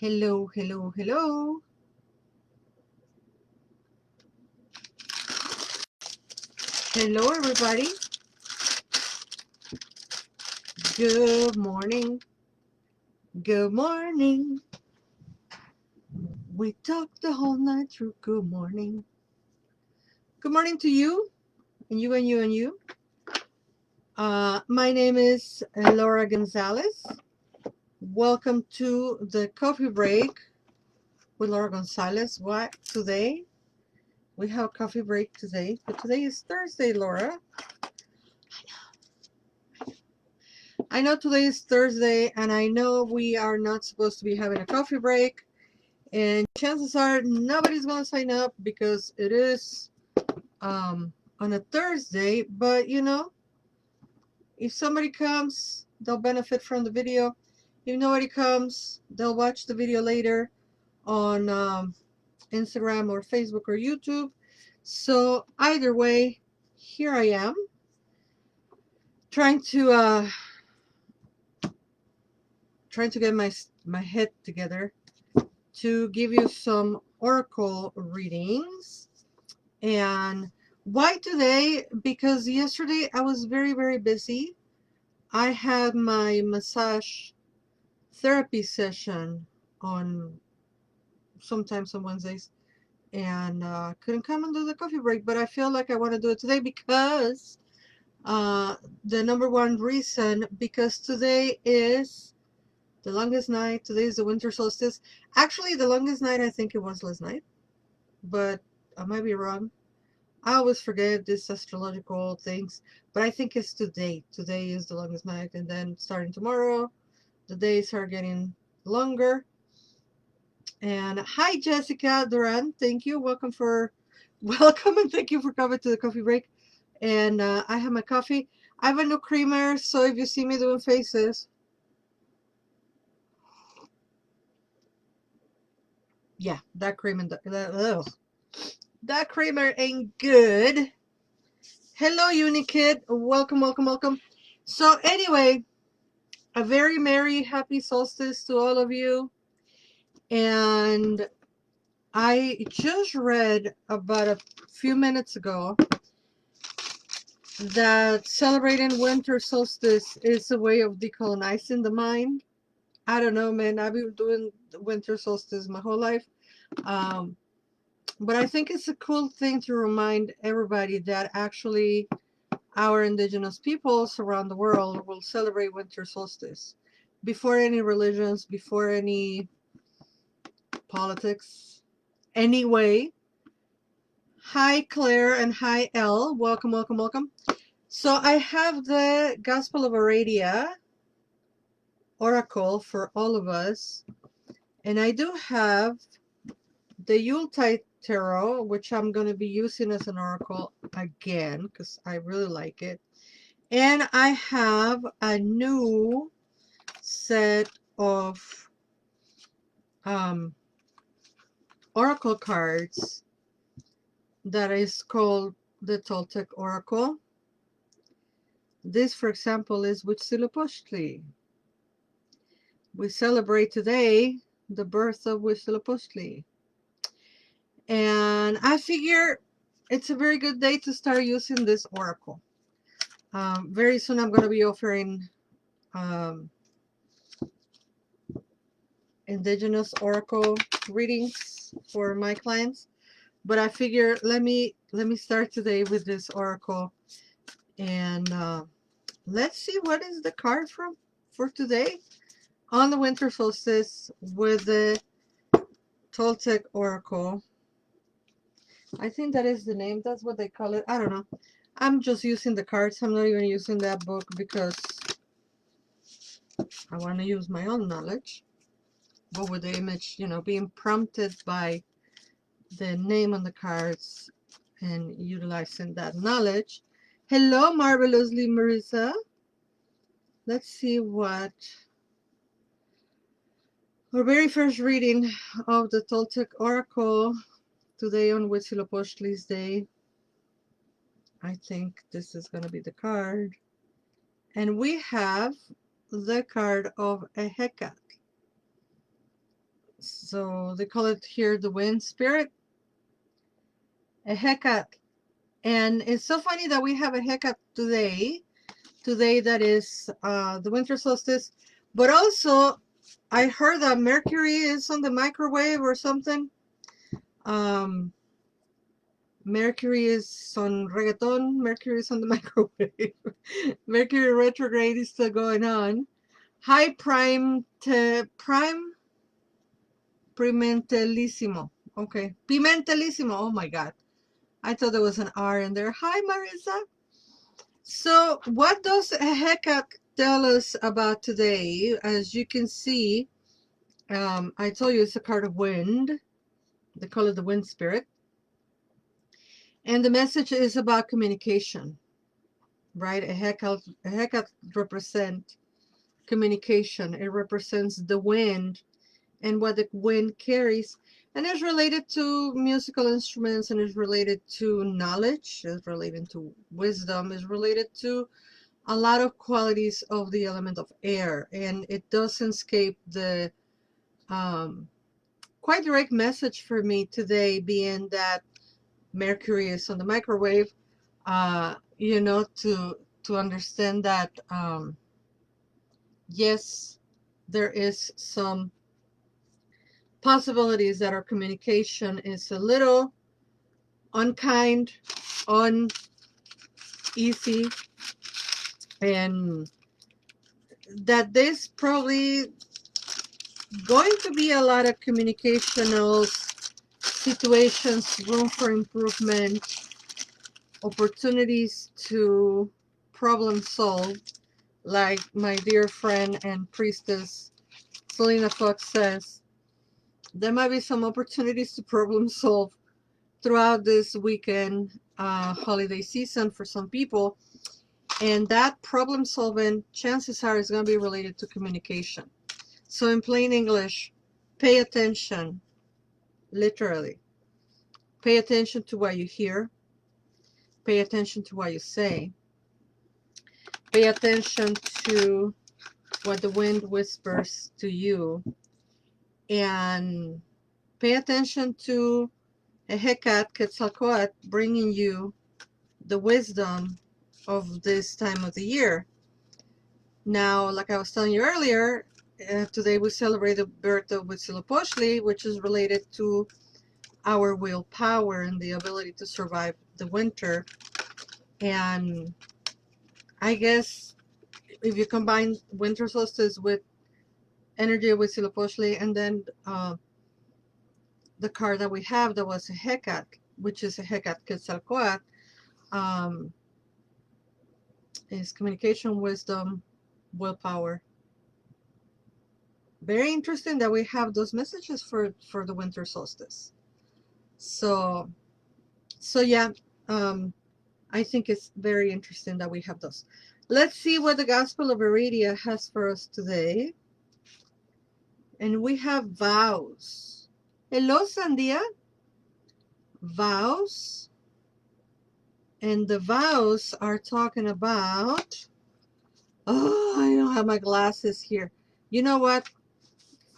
Hello, hello, hello. Hello, everybody. Good morning. Good morning. We talked the whole night through. Good morning. Good morning to you, and you, and you, and you. My name is Laura González. Welcome to the coffee break with Laura González. What today? We have a coffee break today, but today is Thursday, Laura. I know today is Thursday, and I know we are not supposed to be having a coffee break, and chances are nobody's going to sign up because it is on a Thursday, but you know, if somebody comes, they'll benefit from the video. If nobody comes, they'll watch the video later on Instagram or Facebook or YouTube. So either way, here I am trying to get my head together to give you some oracle readings. And why today? Because yesterday I was very, very busy. I had my massage therapy session on sometimes on Wednesdays, and couldn't come and do the coffee break, but I feel like I want to do it today because the number one reason, because today is the longest night. Today is the winter solstice. Actually, the longest night, I think it was last night, but I might be wrong. I always forget these astrological things, but I think it's today. Today is the longest night, and then starting tomorrow, the days are getting longer. And hi, Jessica Duran. Thank you. Welcome, and thank you for coming to the coffee break. And I have my coffee. I have a new creamer, so if you see me doing faces, yeah, that creamer, that creamer ain't good. Hello, Unikid. Welcome, welcome, welcome. So anyway, a very merry, happy solstice to all of you. And I just read about a few minutes ago that celebrating winter solstice is a way of decolonizing the mind. I don't know, man. I've been doing winter solstice my whole life. Um, but I think it's a cool thing to remind everybody that actually our indigenous peoples around the world will celebrate winter solstice before any religions, before any politics. Anyway, hi Claire and hi Elle. Welcome, welcome, welcome. So I have the Gospel of Aradia oracle for all of us, and I do have the Yuletide Tarot, which I'm going to be using as an oracle again because I really like it. And I have a new set of oracle cards that is called the Toltec Oracle. This, for example, is Huitzilopochtli. We celebrate today the birth of Huitzilopochtli. And I figure it's a very good day to start using this oracle. Very soon I'm going to be offering indigenous oracle readings for my clients, but I figure let me start today with this oracle, and let's see what is the card from for today on the winter solstice with the Toltec oracle. I think that is the name. That's what they call it. I don't know. I'm just using the cards. I'm not even using that book because I want to use my own knowledge. But with the image, you know, being prompted by the name on the cards and utilizing that knowledge. Hello, marvelously Marisa. Let's see what our very first reading of the Toltec Oracle today on Huitzilopochtli's Day. I think this is going to be the card. And we have the card of a Hecate. So they call it here the wind spirit, a Hecate. And it's so funny that we have a Hecate today. Today that is the winter solstice. But also, I heard that Mercury is on the microwave or something. Um, Mercury is on reggaeton. Mercury is on the microwave. Mercury retrograde is still going on. High prime to prime pimentelissimo. Okay, pimentelissimo. Oh my God, I thought there was an R in there. Hi, Marissa. So, what does Hecate tell us about today? As you can see, I told you it's a card of wind. They call it the wind spirit. And the message is about communication, right? A Hecate represents communication. It represents the wind and what the wind carries. And it's related to musical instruments, and it's related to knowledge, it's related to wisdom, it's related to a lot of qualities of the element of air. And it doesn't escape the quite direct message for me today, being that Mercury is on the microwave, you know, to understand that yes, there is some possibilities that our communication is a little unkind, uneasy, and that there's probably going to be a lot of communicational situations, room for improvement, opportunities to problem solve, like my dear friend and priestess Selena Fox says. There might be some opportunities to problem solve throughout this weekend holiday season for some people, and that problem solving chances are is going to be related to communication. So in plain English, pay attention, literally. Pay attention to what you hear, pay attention to what you say, pay attention to what the wind whispers to you, and pay attention to a Hecate Quetzalcoatl bringing you the wisdom of this time of the year. Now, like I was telling you earlier, today we celebrate the birth of Huitzilopochtli, which is related to our willpower and the ability to survive the winter. And I guess if you combine winter solstice with energy of Huitzilopochtli, and then the card that we have that was a Hecate, which is a Hecate Quetzalcoatl, um, is communication, wisdom, willpower. Very interesting that we have those messages for the winter solstice. So yeah, I think it's very interesting that we have those. Let's see what the Gospel of Iridia has for us today. And we have vows. Hello, Sandia. Vows. And the vows are talking about, oh, I don't have my glasses here. You know what?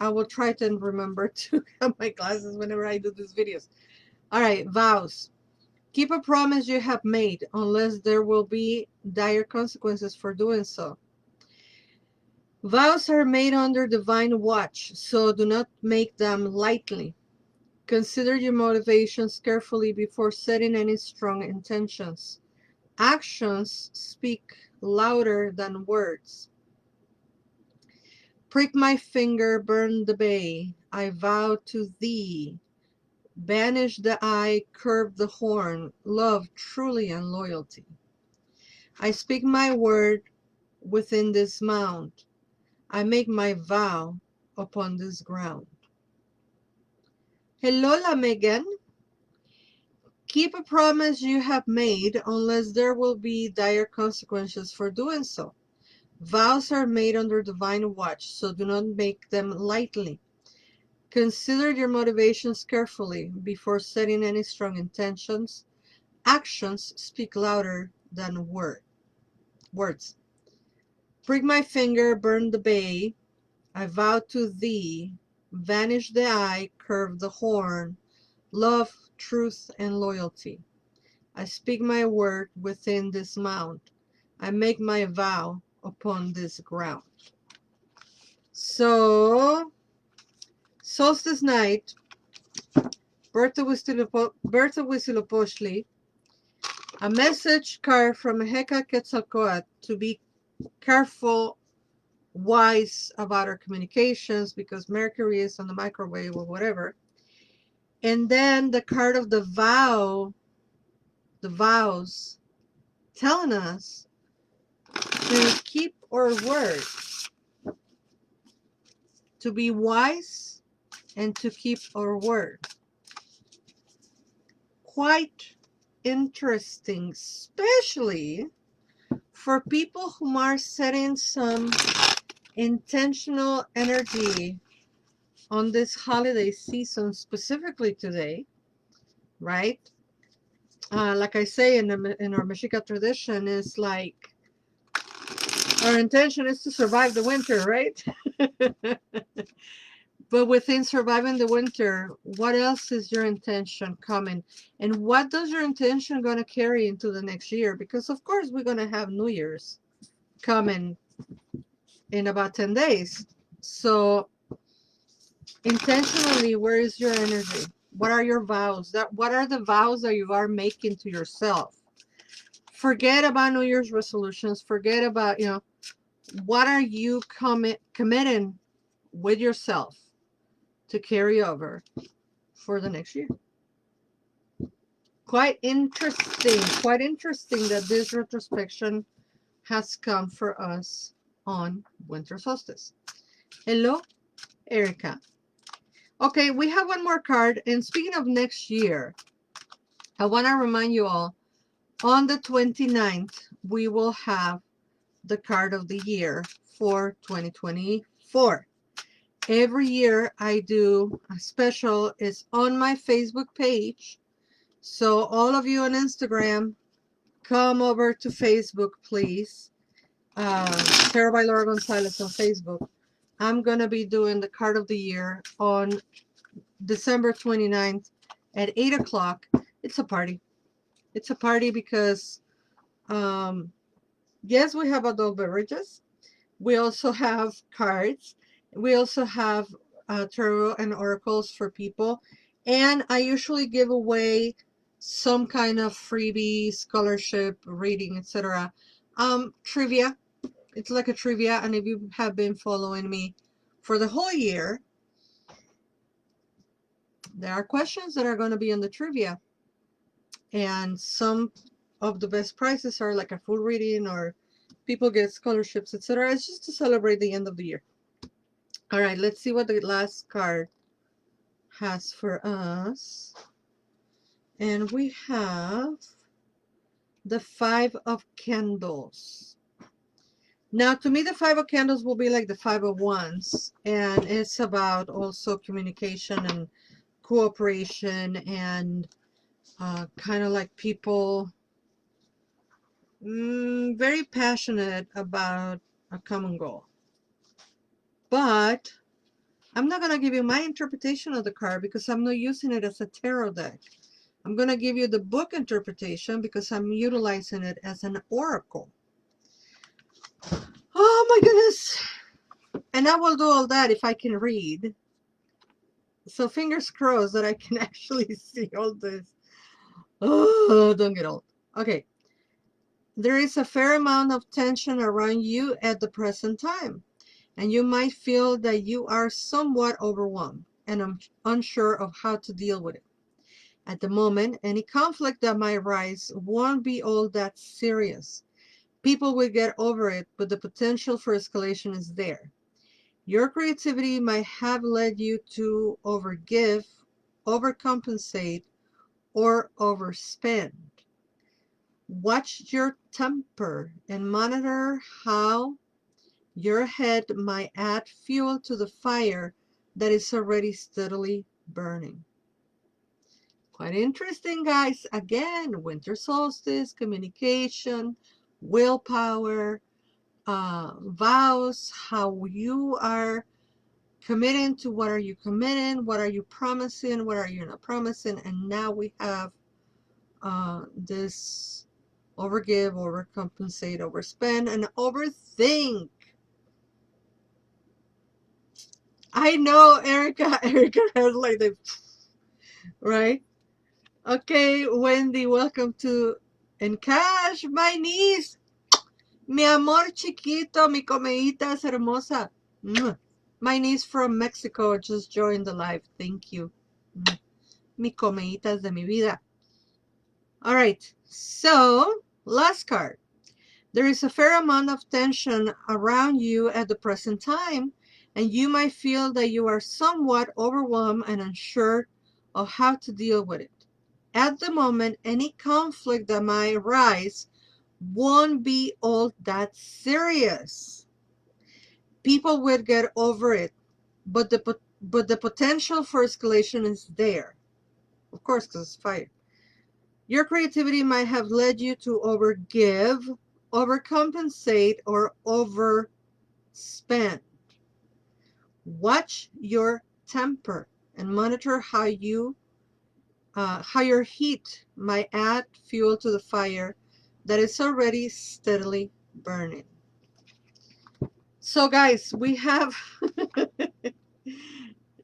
I will try to remember to have my glasses whenever I do these videos. All right, vows. Keep a promise you have made, unless there will be dire consequences for doing so. Vows are made under divine watch, so do not make them lightly. Consider your motivations carefully before setting any strong intentions. Actions speak louder than words. Prick my finger, burn the bay. I vow to thee. Banish the eye, curb the horn. Love truly and loyalty. I speak my word within this mount. I make my vow upon this ground. Hello, La Megan. Keep a promise you have made, unless there will be dire consequences for doing so. Vows are made under divine watch, so do not make them lightly. Consider your motivations carefully before setting any strong intentions. Actions speak louder than words. Prick my finger, burn the bay. I vow to thee. vanish the eye, curve the horn, love, truth, and loyalty. I speak my word within this mount. I make my vow upon this ground. So, solstice night, birth of Huitzilopochtli, a message card from Heka Quetzalcoatl to be careful, wise about our communications because Mercury is on the microwave or whatever. And then the card of the vow, the vows, telling us to keep our word, to be wise and to keep our word. Quite interesting, especially for people who are setting some intentional energy on this holiday season, specifically today, right? Like I say in our Mexica tradition, is like our intention is to survive the winter, right? But within surviving the winter, what else is your intention coming? And what does your intention going to carry into the next year? Because of course we're going to have New Year's coming in about 10 days. So intentionally, where is your energy? What are your vows? What are the vows that you are making to yourself? Forget about New Year's resolutions. Forget about, what are you committing with yourself to carry over for the next year? Quite interesting that this retrospection has come for us on winter solstice. Hello, Erica. Okay, we have one more card. And speaking of next year, I want to remind you all, on the 29th, we will have the card of the year for 2024. Every year I do a special. It's on my Facebook page. So all of you on Instagram, come over to Facebook, please. Tarot by Laura González on Facebook. I'm going to be doing the card of the year on December 29th at 8 o'clock. It's a party. It's a party because, yes, we have adult beverages. We also have cards. We also have tarot and oracles for people. And I usually give away some kind of freebie, scholarship, reading, etc. Trivia. It's like a trivia. And if you have been following me for the whole year, there are questions that are going to be in the trivia. And some of the best prizes are like a full reading, or people get scholarships, etc. It's just to celebrate the end of the year. All right, let's see what the last card has for us. And we have the Five of Candles. Now, to me, the Five of Candles will be like the Five of Wands. And it's about also communication and cooperation and kind of like people very passionate about a common goal. But I'm not going to give you my interpretation of the card because I'm not using it as a tarot deck. I'm going to give you the book interpretation because I'm utilizing it as an oracle. Oh my goodness. And I will do all that if I can read. So fingers crossed that I can actually see all this. Oh, don't get old. Okay. There is a fair amount of tension around you at the present time. And you might feel that you are somewhat overwhelmed and unsure of how to deal with it. At the moment, any conflict that might rise won't be all that serious. People will get over it, but the potential for escalation is there. Your creativity might have led you to overgive, overcompensate, or overspend. Watch your temper and monitor how your head might add fuel to the fire that is already steadily burning. Quite interesting, guys. Again, winter solstice, communication, willpower, vows, how you are committing to what are you committing, what are you promising, what are you not promising. And now we have this overgive, overcompensate, overspend, and overthink. I know Erica. Erica has like the right. Okay, Wendy, welcome to Encash, my niece, mi amor chiquito, mi comeditas hermosa. My niece from Mexico just joined the live. Thank you. Mi comeditas de mi vida. All right, so last card. There is a fair amount of tension around you at the present time, and you might feel that you are somewhat overwhelmed and unsure of how to deal with it. At the moment, any conflict that might arise won't be all that serious. People will get over it, but the potential for escalation is there. Of course, because it's fire. Your creativity might have led you to overgive, overcompensate, or overspend. Watch your temper and monitor how your heat might add fuel to the fire that is already steadily burning. So guys, we have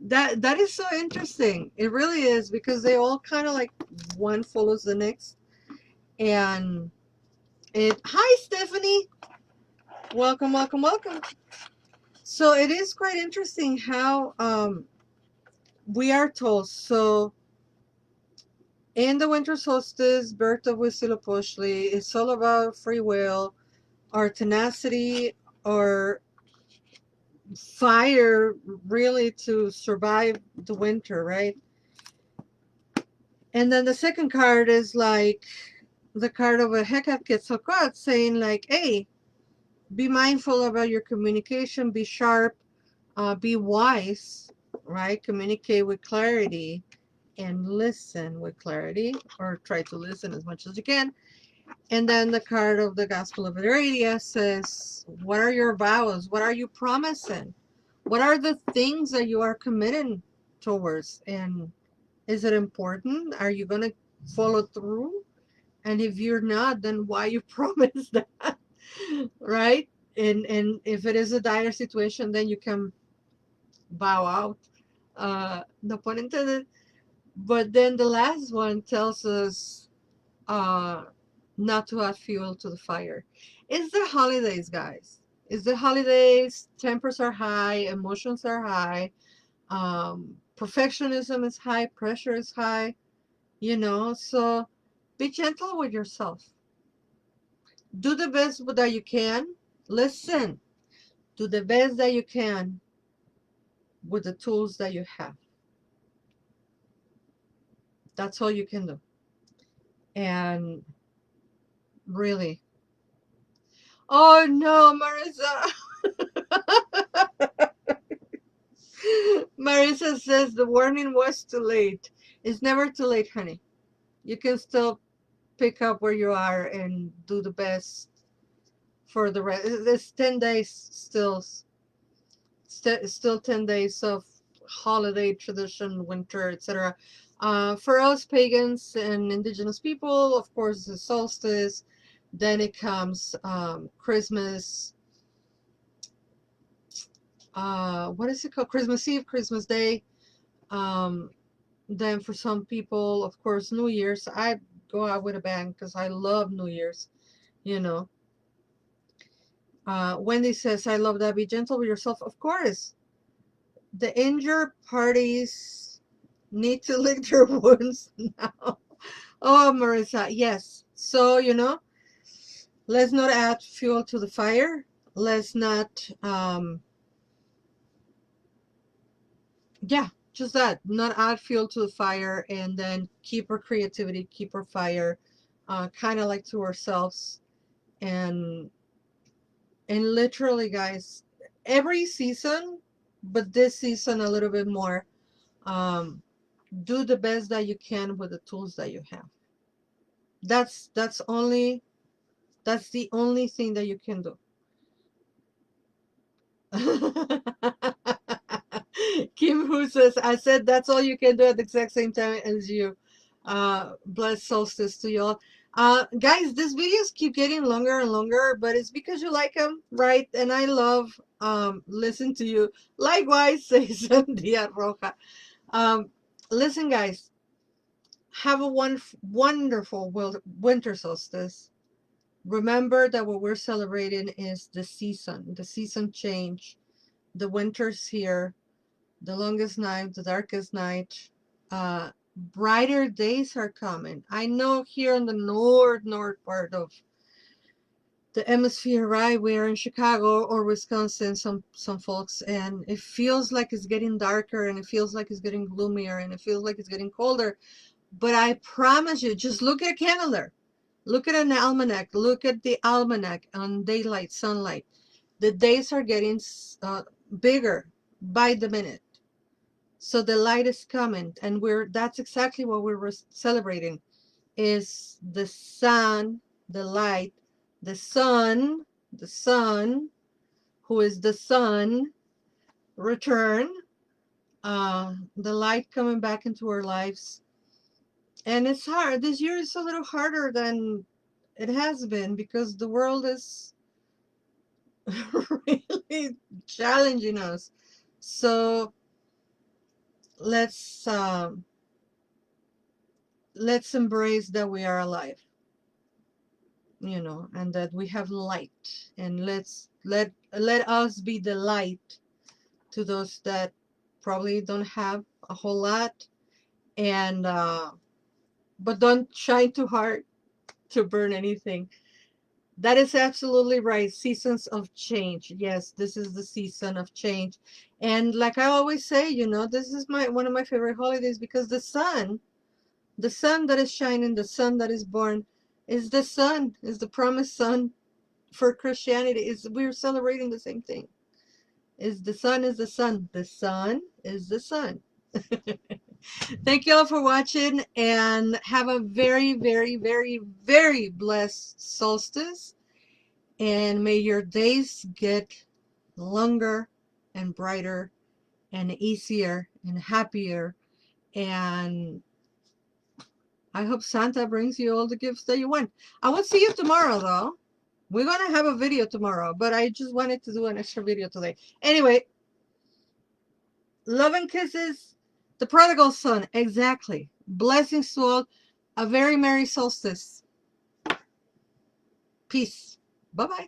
that is so interesting. It really is, because they all kind of like one follows the next. And hi Stephanie, welcome, welcome, welcome. So it is quite interesting how we are told. So in the winter solstice, birth of Huitzilopochtli, it's all about free will, our tenacity, our fire, really, to survive the winter, right? And then the second card is like the card of a Hecate Quetzalcoatl, saying like, hey, be mindful about your communication, be sharp, be wise, right? Communicate with clarity and listen with clarity, or try to listen as much as you can. And then the card of the Gospel of Aradia says, what are your vows? What are you promising? What are the things that you are committing towards? And is it important? Are you going to follow through? And if you're not, then why you promise that? Right? And if it is a dire situation, then you can bow out. No pun intended. But then the last one tells us not to add fuel to the fire. It's the holidays, guys. It's the holidays. Tempers are high, emotions are high, perfectionism is high, pressure is high, so be gentle with yourself. Do the best that you can. Listen, do the best that you can with the tools that you have. That's all you can do. And really, oh no, Marissa. Marissa says the warning was too late. It's never too late, honey. You can still pick up where you are and do the best for the rest. It's 10 days still 10 days of holiday tradition, winter, etc. For us pagans and indigenous people, of course, the solstice. Then it comes Christmas. What is it called? Christmas Eve, Christmas Day. Then for some people, of course, New Year's. I go out with a bang because I love New Year's. You know. Wendy says, I love that. Be gentle with yourself. Of course. The injured parties need to lick their wounds now. Oh, Marissa, yes. So, let's not add fuel to the fire. Let's not, just that. Not add fuel to the fire, and then keep our creativity, keep our fire, kind of like to ourselves. And literally, guys, every season, but this season a little bit more, do the best that you can with the tools that you have. That's the only thing that you can do. Who says, I said that's all you can do at the exact same time as you. Blessed solstice to you all. Guys, these videos keep getting longer and longer, but it's because you like them, right? And I love listening to you. Likewise, says Dia Roja. Listen, guys, have a wonderful winter solstice. Remember that what we're celebrating is the season change. The winter's here, the longest night, the darkest night. Brighter days are coming. I know here in the north part of the hemisphere, right? We're in Chicago or Wisconsin, some folks, and it feels like it's getting darker, and it feels like it's getting gloomier, and it feels like it's getting colder. But I promise you, just look at a calendar. Look at an almanac. Look at the almanac on daylight, sunlight. The days are getting bigger by the minute. So the light is coming, and that's exactly what we're celebrating, is the sun, the light, the sun, who is the sun, return, the light coming back into our lives. And it's hard. This year is a little harder than it has been because the world is really challenging us. So let's embrace that we are alive, and that we have light, and let us be the light to those that probably don't have a whole lot, and but don't shine too hard to burn anything. That is absolutely right. Seasons of change. Yes, this is the season of change. And like I always say, this is one of my favorite holidays because the sun that is shining, the sun that is born, is the promised son for Christianity. We're celebrating the same thing. The sun is the sun. The sun is the sun. Thank you all for watching, and have a very, very, very, very blessed solstice. And may your days get longer and brighter and easier and happier. And I hope Santa brings you all the gifts that you want. I will see you tomorrow, though. We're going to have a video tomorrow, but I just wanted to do an extra video today. Anyway, love and kisses. The prodigal son. Exactly. Blessings to all. A very merry solstice. Peace. Bye-bye.